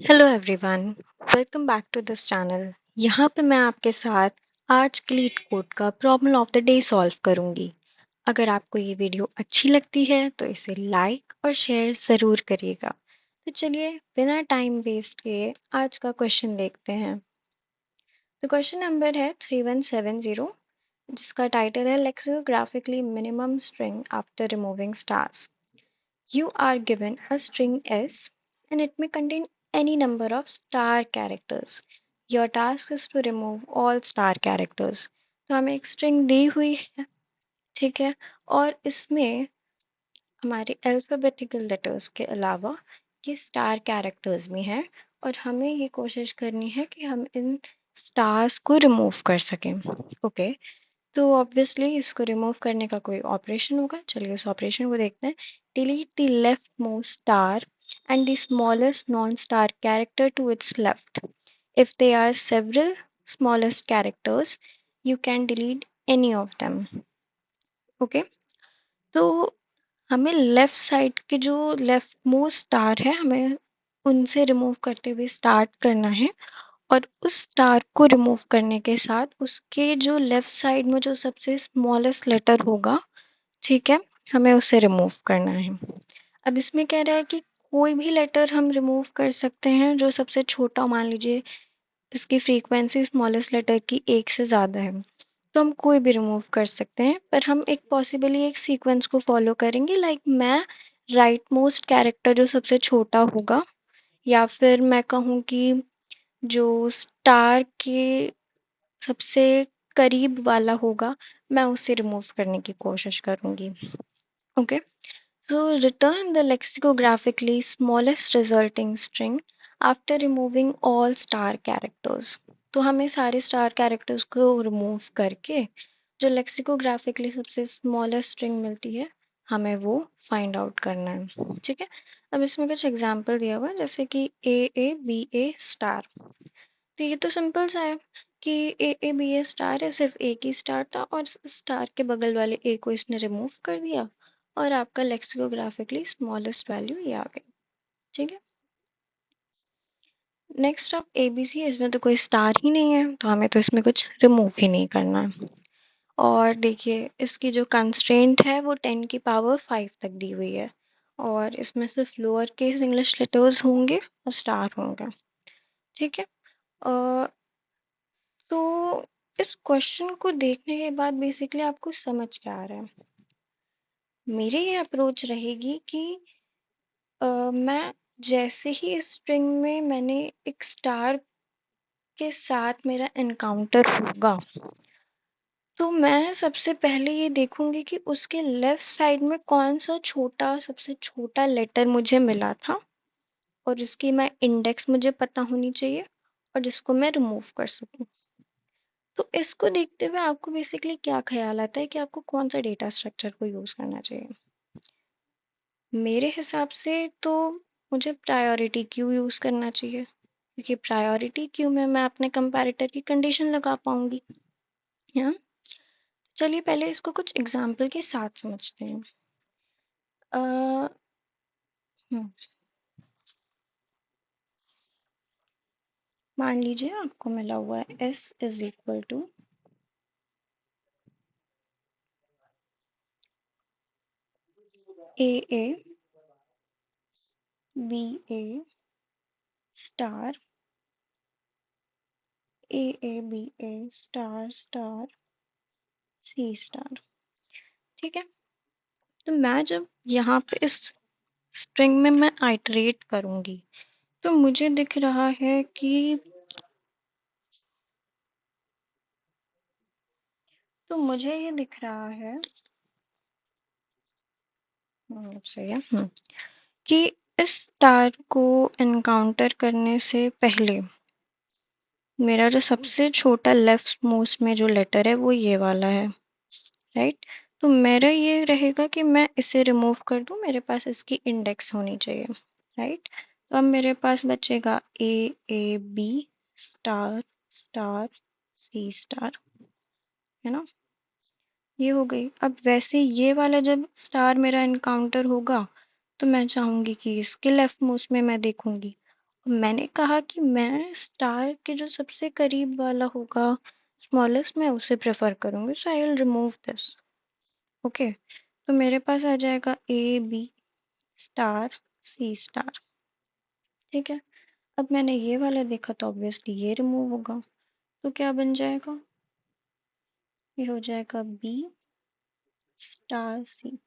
Hello everyone, welcome back to this channel. यहाँ पे मैं आपके साथ आज के लीड कोड का problem of the day solve करूँगी। अगर आपको ये वीडियो अच्छी लगती है तो इसे लाइक और शेयर ज़रूर करिएगा। तो चलिए बिना टाइम वेस्ट किए आज का क्वेश्चन देखते हैं। तो क्वेश्चन नंबर है 3170, जिसका टाइटल है lexicographically minimum string after removing stars. You are given a string S and it may contain any number of star characters. Your task is to remove all star characters. तो हमें एक string दी हुई है, ठीक है, और इसमें हमारे अल्फ़ाबेटिकल लेटर्स के अलावा ये स्टार कैरेक्टर्स भी हैं और हमें ये कोशिश करनी है कि हम इन स्टार्स को रिमूव कर सकें। ओके, तो ऑब्वियसली इसको रिमूव करने का कोई ऑपरेशन होगा। चलिए उस ऑपरेशन को देखते हैं। Delete the left most star and the smallest non star character to its left. If there are several smallest characters, you can delete any of them. Okay, तो हमें लेफ्ट साइड के जो लेफ्ट मोस्ट स्टार है हमें उनसे remove करते हुए start करना है और उस स्टार को रिमूव करने के साथ उसके जो लेफ्ट साइड में जो सबसे स्मॉलेस्ट लेटर होगा, ठीक है, हमें उसे रिमूव करना है। अब इसमें कह रहा है कि कोई भी लेटर हम रिमूव कर सकते हैं जो सबसे छोटा, मान लीजिए इसकी फ्रीक्वेंसी स्मॉलेस्ट लेटर की 1 से ज़्यादा है, तो हम कोई भी रिमूव कर सकते हैं, पर हम एक पॉसिबली एक सीक्वेंस को फॉलो करेंगे। लाइक मैं राइट मोस्ट कैरेक्टर जो सबसे छोटा होगा, या फिर मैं कहूँ कि जो स्टार के सबसे करीब वाला होगा, मैं उसे रिमूव करने की कोशिश करूँगी। Okay, so return the lexicographically smallest resulting string after removing all star characters। तो हमें सारे स्टार कैरेक्टर्स को रिमूव करके जो लेक्सिकोग्राफिकली सबसे स्मॉलेस्ट स्ट्रिंग मिलती है, हमें वो फाइंड आउट करना है। ठीक है, अब इसमें कुछ एग्जांपल दिया हुआ है, जैसे कि A स्टार। तो ये तो सिंपल सा है कि A स्टार है, सिर्फ एक ही स्टार था और स्टार के बगल वाले ए को इसने रिमूव कर दिया और आपका लेक्सिकोग्राफिकली स्मॉलेस्ट वैल्यू ये आ गई। ठीक है, नेक्स्ट आप ABC, इसमें तो कोई स्टार ही नहीं है तो हमें तो इसमें कुछ रिमूव ही नहीं करना है। और देखिए इसकी जो कंस्ट्रेंट है वो 10 की पावर 5 तक दी हुई है और इसमें सिर्फ लोअर केस इंग्लिश लेटर्स होंगे और स्टार होंगे। ठीक है, अ, तो इस क्वेश्चन को देखने के बाद बेसिकली आपको समझ क्या आ रहा है? मेरी ये अप्रोच रहेगी कि मैं जैसे ही इस स्ट्रिंग में मैंने एक स्टार के साथ मेरा एनकाउंटर होगा, तो मैं सबसे पहले ये देखूंगी कि उसके लेफ्ट साइड में कौन सा छोटा, सबसे छोटा लेटर मुझे मिला था और इसकी मैं इंडेक्स मुझे पता होनी चाहिए और जिसको मैं रिमूव कर सकूं। तो इसको देखते हुए आपको बेसिकली क्या ख्याल आता है कि आपको कौन सा डेटा स्ट्रक्चर को यूज़ करना चाहिए? मेरे हिसाब से तो मुझे प्रायोरिटी क्यू यूज़ करना चाहिए, क्योंकि प्रायोरिटी क्यू में मैं अपने कंपैरेटर की कंडीशन लगा पाऊंगी। हाँ, चलिए पहले इसको कुछ एग्जाम्पल के साथ समझते हैं। अ, हम्म, मान लीजिए आपको मिला हुआ है S is equal to A B star A star star C star. ठीक है, तो मैं जब यहाँ पे इस स्ट्रिंग में मैं आइटरेट करूंगी तो मुझे दिख रहा है कि तो मुझे ये दिख रहा है, सही है, कि इस स्टार को एनकाउंटर करने से पहले मेरा जो सबसे छोटा लेफ्ट मोस्ट में जो लेटर है वो ये वाला है, राइट। तो मेरा ये रहेगा कि मैं इसे रिमूव कर दूं, मेरे पास इसकी इंडेक्स होनी चाहिए, राइट। तो अब मेरे पास बचेगा A star star C star, है ना। ये हो गई। अब वैसे ये वाला जब स्टार मेरा एनकाउंटर होगा तो मैं चाहूंगी कि इसके लेफ्ट मोस्ट में मैं देखूंगी मैंने कहा कि मैं स्टार के जो सबसे करीब वाला होगा, स्मॉलेस्ट, मैं उसे प्रेफर करूंगी, so I will remove this. Okay, तो मेरे पास आ जाएगा A B star C star. ठीक है, अब मैंने ये वाला देखा तो ऑब्वियसली ये रिमूव होगा, तो क्या बन जाएगा, ये हो जाएगा बी स्टार सी,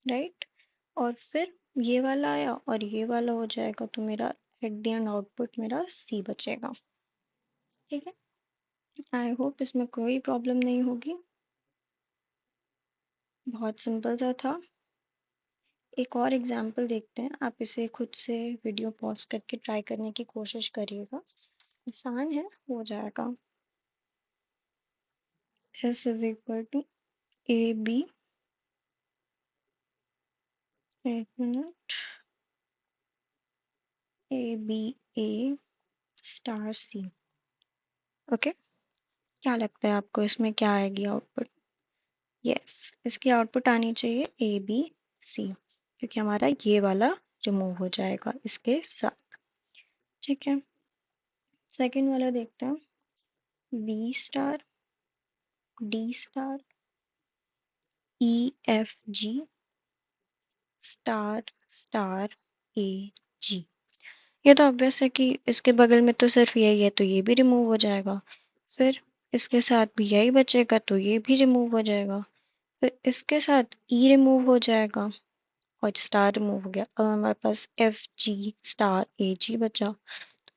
राइट। और फिर ये वाला आया और ये वाला हो जाएगा, तो मेरा एट द एंड आउटपुट मेरा सी बचेगा। ठीक है, आई होप इसमें कोई प्रॉब्लम नहीं होगी, बहुत सिंपल सा था। एक और एग्जांपल देखते हैं, आप इसे खुद से वीडियो पॉज करके ट्राई करने की कोशिश करिएगा, आसान है, हो जाएगा। S is equal to A B, एक मिनट, A B A star C. Okay, क्या लगता है आपको इसमें क्या आएगी आउटपुट? यस, इसकी आउटपुट आनी चाहिए ए बी सी, क्योंकि हमारा ये वाला रिमूव हो जाएगा इसके साथ। ठीक है, सेकंड वाला देखते हैं, B star D star E F G star star A G. ये तो ऑब्वियस है कि इसके बगल में तो सिर्फ यही है, तो ये भी रिमूव हो जाएगा। फिर इसके साथ भी यही बचेगा, तो ये भी रिमूव हो जाएगा। फिर इसके साथ ई रिमूव हो जाएगा और स्टार रिमूव हो गया। अब हमारे पास एफ जी स्टार ए जी बचा,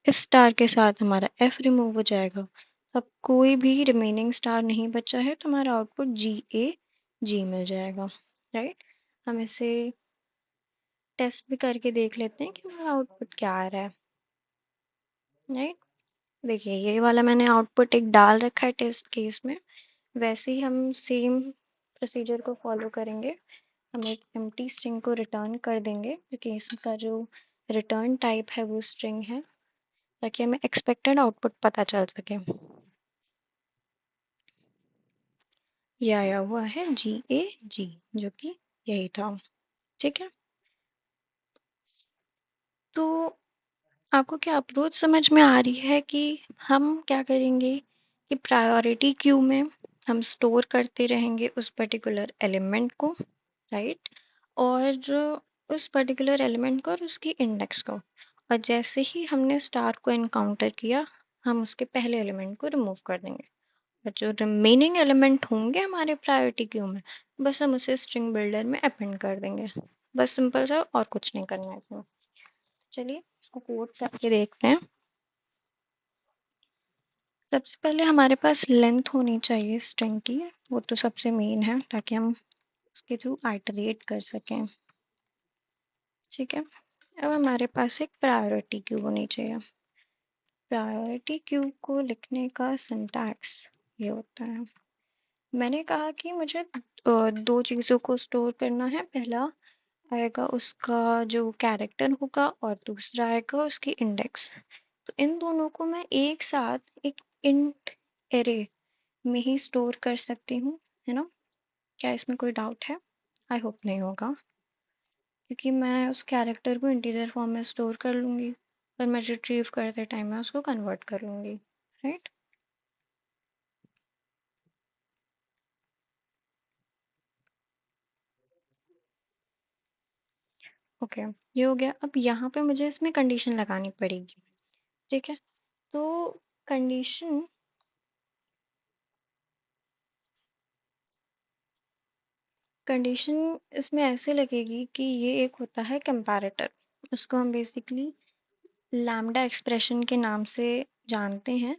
इस स्टार के साथ हमारा एफ रिमूव हो जाएगा। अब कोई भी रिमेनिंग स्टार नहीं बचा है, तो हमारा आउटपुट जी ए जी मिल जाएगा, राइट। हम इसे टेस्ट भी करके देख लेते हैं कि हमारा आउटपुट क्या आ रहा है, राइट। देखिए, ये वाला मैंने आउटपुट एक डाल रखा है टेस्ट केस में, वैसे ही हम सेम प्रोसीजर को फॉलो करेंगे। हम एक एम्प्टी स्ट्रिंग को रिटर्न कर देंगे, क्योंकि इसका जो रिटर्न टाइप है वो स्ट्रिंग है, ताकि हमें एक्सपेक्टेड आउटपुट पता चल सके। ये आया हुआ है जी ए जी, जो कि यही था। ठीक है, तो आपको क्या अप्रोच समझ में आ रही है कि हम क्या करेंगे कि प्रायोरिटी क्यू में हम स्टोर करते रहेंगे उस पर्टिकुलर एलिमेंट को, राइट। और उस पर्टिकुलर एलिमेंट को और उसकी इंडेक्स को, और जैसे ही हमने स्टार को एनकाउंटर किया, हम उसके पहले एलिमेंट को रिमूव कर देंगे, और जो रिमेनिंग एलिमेंट होंगे हमारे प्रायोरिटी क्यू में, बस हम उसे स्ट्रिंग बिल्डर में अपेंड कर देंगे। बस सिंपल सा, और कुछ नहीं करना है इसमें। चलिए इसको कोड करके देखते हैं। सबसे पहले हमारे पास लेंथ होनी चाहिए स्ट्रिंग की, वो तो सबसे मेन है, ताकि हम उसके थ्रू आइटरेट कर सकें। ठीक है, अब हमारे पास एक प्रायोरिटी क्यू होनी चाहिए। प्रायोरिटी क्यू को लिखने का सिंटैक्स ये होता है, मैंने कहा कि मुझे दो चीज़ों को स्टोर करना है। पहला आएगा उसका जो कैरेक्टर होगा, और दूसरा आएगा उसकी इंडेक्स। तो इन दोनों को मैं एक साथ एक इंट एरे में ही स्टोर कर सकती हूँ, है ना। क्या इसमें कोई डाउट है? आई होप नहीं होगा, क्योंकि मैं उस कैरेक्टर को इंटीजर फॉर्म में स्टोर कर लूँगी, और मैं रिट्रीव करते टाइम मैं उसको कन्वर्ट कर लूँगी, राइट। ओके, ये हो गया। अब यहाँ पे मुझे इसमें कंडीशन लगानी पड़ेगी। ठीक है, तो कंडीशन कंडीशन इसमें ऐसे लगेगी कि ये एक होता है कंपैरेटर, उसको हम बेसिकली लैम्डा एक्सप्रेशन के नाम से जानते हैं।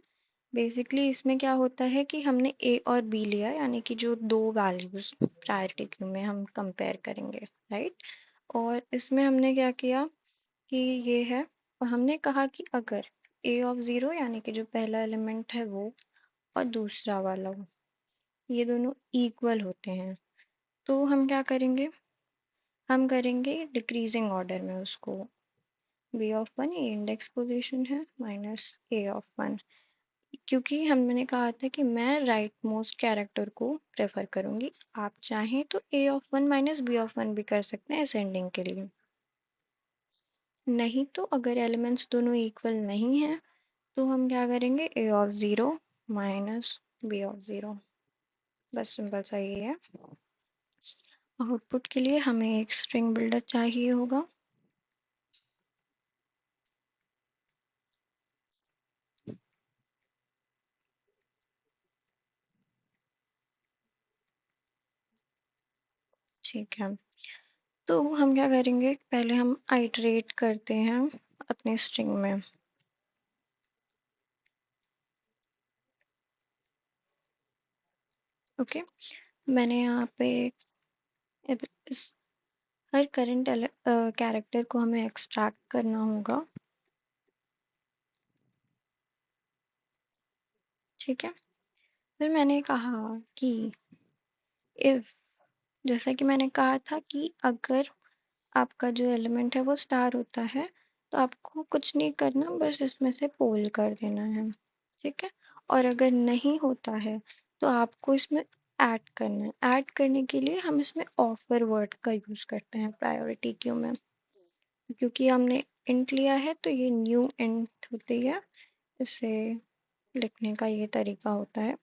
बेसिकली इसमें क्या होता है कि हमने ए और बी लिया, यानी कि जो दो वैल्यूज प्रायोरिटी क्यू में हम कंपेयर करेंगे, राइट। और इसमें हमने क्या किया कि ये है, और हमने कहा कि अगर ए ऑफ ज़ीरो, यानी कि जो पहला एलिमेंट है वो, और दूसरा वाला वो, ये दोनों इक्वल होते हैं, तो हम क्या करेंगे, हम करेंगे डिक्रीजिंग ऑर्डर में उसको। बी ऑफ वन ये इंडेक्स पोजीशन है, माइनस ए ऑफ वन, क्योंकि हमने कहा था कि मैं राइट मोस्ट कैरेक्टर को प्रेफर करूंगी। आप चाहें तो A of one minus B of one भी कर सकते हैं असेंडिंग के लिए, नहीं तो अगर एलिमेंट्स दोनों इक्वल नहीं है तो हम क्या करेंगे, A of zero minus B of zero. बस सिंपल सा ये है। आउटपुट के लिए हमें एक स्ट्रिंग बिल्डर चाहिए होगा। ठीक है, तो हम क्या करेंगे, पहले हम आइटरेट करते हैं अपने स्ट्रिंग में। ओके, मैंने यहाँ पे इस हर करंट कैरेक्टर को हमें एक्सट्रैक्ट करना होगा। ठीक है, फिर मैंने कहा कि इफ, जैसा कि मैंने कहा था कि अगर आपका जो एलिमेंट है वो स्टार होता है तो आपको कुछ नहीं करना, बस इसमें से पोल कर देना है। ठीक है, और अगर नहीं होता है तो आपको इसमें ऐड करना है। ऐड करने के लिए हम इसमें ऑफर वर्ड का यूज़ करते हैं प्रायोरिटी क्यू में, क्योंकि हमने इंट लिया है तो ये न्यू इंट होती है, इसे लिखने का ये तरीका होता है।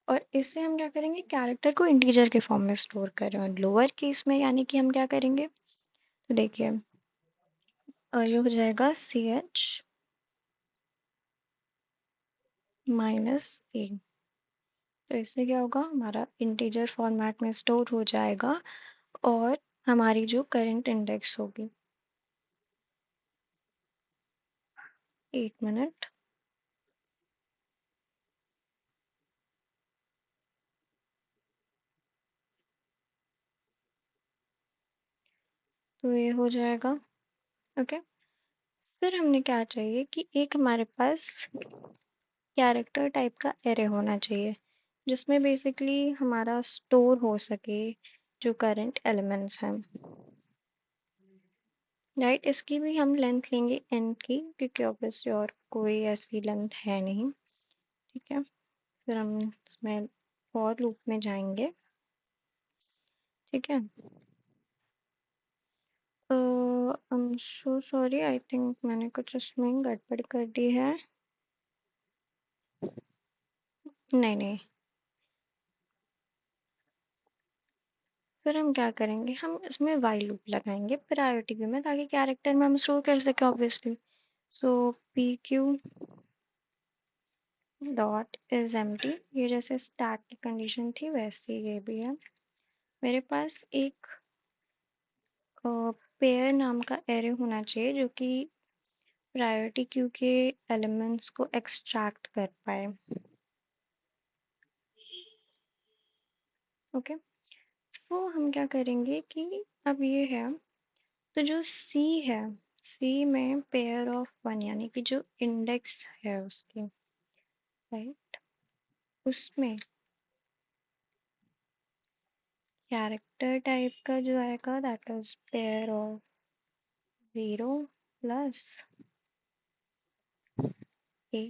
और इससे हम क्या करेंगे, कैरेक्टर को इंटीजर के फॉर्म में स्टोर करें और लोअर केस में, यानी कि हम क्या करेंगे, तो देखिए ये हो जाएगा सी एच माइनस ए। तो इससे क्या होगा, हमारा इंटीजर फॉर्मेट में स्टोर हो जाएगा और हमारी जो करंट इंडेक्स होगी, एक मिनट, तो ये हो जाएगा। ओके, फिर हमने क्या चाहिए कि एक हमारे पास कैरेक्टर टाइप का एरे होना चाहिए जिसमें बेसिकली हमारा स्टोर हो सके जो करंट एलिमेंट्स हैं। राइट, इसकी भी हम लेंथ लेंगे n की, क्योंकि ऑब्वियसली और कोई ऐसी लेंथ है नहीं। ठीक है, फिर हम इसमें फॉर लूप में जाएंगे। ठीक है, I am so sorry, I think मैंने कुछ इसमें गड़बड़ कर दी है। नहीं नहीं, फिर हम क्या करेंगे, हम इसमें वाइल लूप लगाएंगे प्रायोरिटी क्यू में, ताकि कैरेक्टर में हम स्टोर कर सकें obviously. So P Q dot is empty, ये जैसे स्टैक की कंडीशन थी वैसे ये भी है। मेरे पास एक पेयर नाम का एरे होना चाहिए जो कि प्रायोरिटी क्यू के एलिमेंट्स को एक्सट्रैक्ट कर पाए। ओके, तो हम क्या करेंगे कि अब ये है, तो जो सी है, सी में पेयर ऑफ वन, यानी कि जो इंडेक्स है उसकी, राइट, उसमें कैरेक्टर टाइप का जो आएगा that is pair of zero plus A.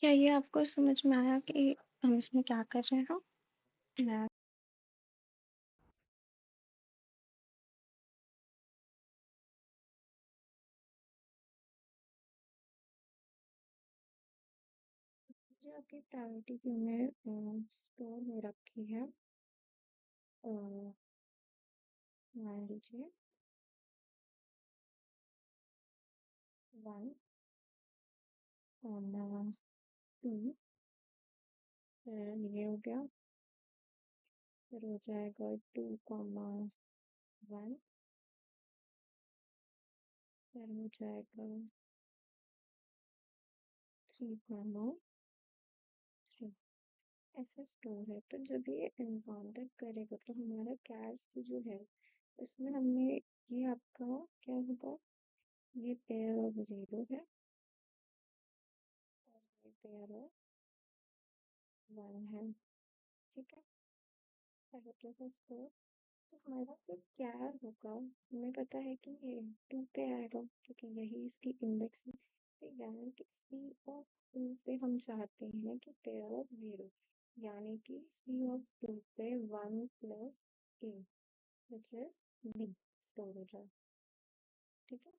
क्या ये आपको समझ में आया कि हम इसमें क्या कर रहे हैं? मैं जो आपकी प्रायोरिटी क्यू में स्टोर हो रखी है, मान लीजिए वन कॉमा टू, फिर ये हो गया, फिर हो जाएगा टू कॉमा वन, फिर हो जाएगा थ्री कॉमा थ्री। ऐसा स्टोर है, तो जब ये एनकाउंटर करेगा तो हमारा कैश जो है उसमें हमने, ये आपका क्या होगा, ये पेयर ऑफ ज़ीरो है और ये पेयर ऑफ वन है। ठीक है, पैरेलल का स्कोर, तो हमारा फिर क्या होगा, हमें पता है कि ये टू पे आएगा क्योंकि यही इसकी इंडेक्स है। तो यानी कि सी ऑफ टू पे हम चाहते हैं कि पेयर ऑफ ज़ीरो, यानी कि सी ऑफ टू पे one plus A which is B store हो जाए। ठीक है।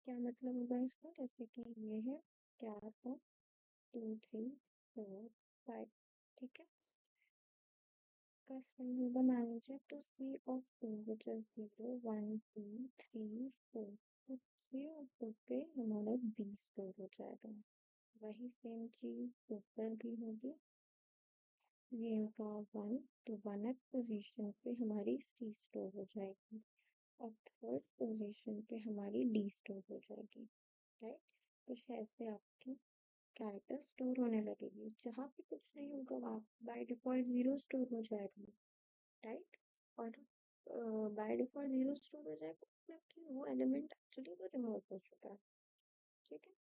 क्या मतलब होगा इसका, जैसे कि ये है क्या आता, 2 3 4 5, ठीक है। का स्ट्रिंग होगा manager to C of two which is 0 1 2 3 4। तो सी ऑफ टू पे हमारा बी स्टोर हो जाएगा। वही सेम चीज ऊपर भी होगी, ये का 1, तो 1th पोजीशन पे हमारी सी स्टोर हो जाएगी और 3rd पोजीशन पे हमारी डी स्टोर हो जाएगी, राइट। कुछ ऐसे आपकी कैरेक्टर स्टोर होने लगेगी। जहाँ पे कुछ नहीं होगा वहाँ बाय डिफॉल्ट 0 स्टोर हो जाएगा, राइट। और बाय डिफॉल्ट 0 स्टोर हो जाएगा मतलब कि वो एलिमेंट एक्चुअली वो रिमूव हो चुका है, ठीक है।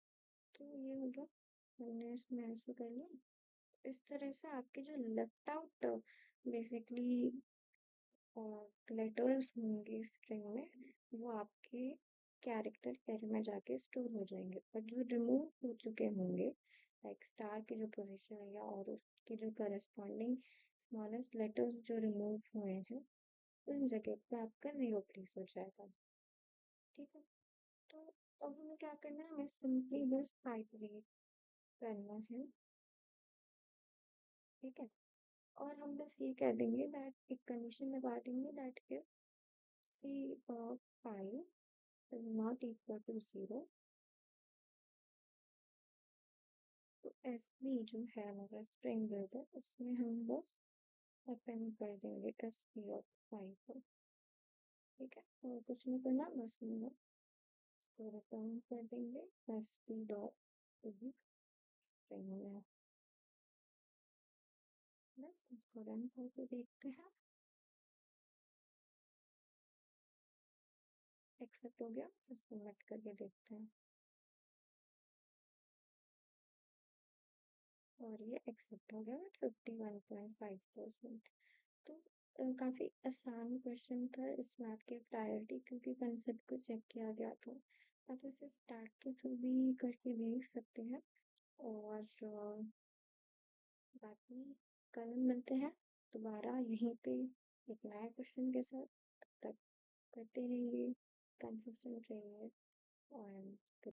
तो ये हो गया, हमने इसमें ऐसा कर लिया। इस तरह से आपके जो लेफ्ट आउट बेसिकली लेटर्स होंगे स्ट्रिंग में, वो आपके कैरेक्टर एरे में जाके स्टोर हो जाएंगे। पर जो रिमूव हो चुके होंगे, लाइक स्टार की जो पोजीशन है या और उसके जो करस्पॉन्डिंग स्मॉलेस्ट लेटर्स जो रिमूव हुए हैं, उन जगह पे आपका 0 प्लेस हो जाएगा, ठीक है। तो अब हमें क्या करना है, हमें सिंपली बस आइटरेट करना है, ठीक है। और हम बस ये कह देंगे दैट, एक कंडीशन लगा देंगे that if C 5 is not equal to 0, तो एस बी जो है हमारा स्ट्रिंग बिल्डर, उसमें हम बस अपेंड कर देंगे एस बी ऑफ 5 को, ठीक है। और कुछ नहीं करना, बस हम लोग इसको रिटर्न कर देंगे एस बी डॉट स्ट्रिंग में। बस इसको रन करके देखते हैं, एक्सेप्ट हो गया, सबमिट करके देखते हैं और ये एक्सेप्ट हो गया विथ 51.5%। तो काफ़ी आसान क्वेश्चन था, इसमें आपकी प्रायोरिटी क्योंकि कंसेप्ट को चेक किया गया था। आप इसे स्टार्ट के थ्रू भी करके देख सकते हैं। और बाकी कल मिलते हैं दोबारा यहीं पे एक नए क्वेश्चन के साथ। तब तक करते रहिए, कंसिस्टेंट रहिए और